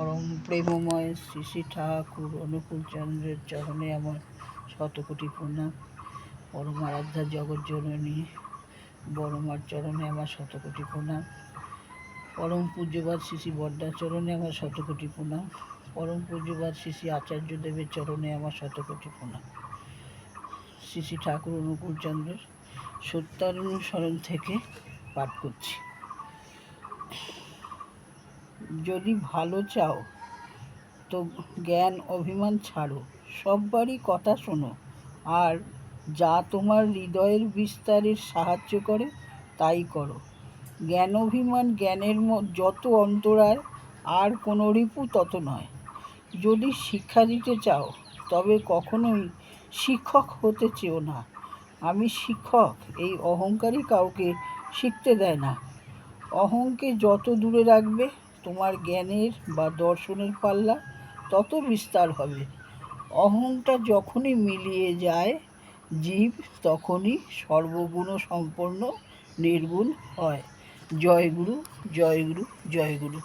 পরম প্রেমময় শ্রী শ্রী ঠাকুর অনুকূলচন্দ্রের চরণে আমার শতকোটি প্রণাম। পরম আরাধ্যা জগৎজননী বড়মার চরণে আমার শতকোটি প্রণাম। পরম পূজ্যবাদ শ্রী শ্রী বড্ডার চরণে আমার শতকোটি প্রণাম। পরম পূজ্যবাদ শ্রী শ্রী আচার্যদেবের চরণে আমার শতকোটি প্রণাম। শ্রী শ্রী ঠাকুর অনুকূলচন্দ্রের সত্যানুসরণ থেকে পাঠ করছি। যদি ভালো চাও তো জ্ঞান অভিমান ছাড়ো, সববারই কথা শোনো, আর যা তোমার হৃদয়ের বিস্তারের সাহায্য করে তাই করো। জ্ঞান অভিমান জ্ঞানের যত অন্তরায়, আর কোনো রিপু তত নয়। যদি শিক্ষা দিতে চাও তবে কখনোই শিক্ষক হতে চেও না। আমি শিক্ষক, এই অহংকারই কাউকে শিখতে দেয় না। অহংকে যত দূরে রাখবে তোমার জ্ঞানের বা দর্শনের পাল্লা তত বিস্তার হবে। অহংটা যখনই মিলিয়ে যায় জীব তখনই সর্বগুণ সম্পন্ন নির্গুণ হয়। জয় গুরু, জয় গুরু, জয় গুরু।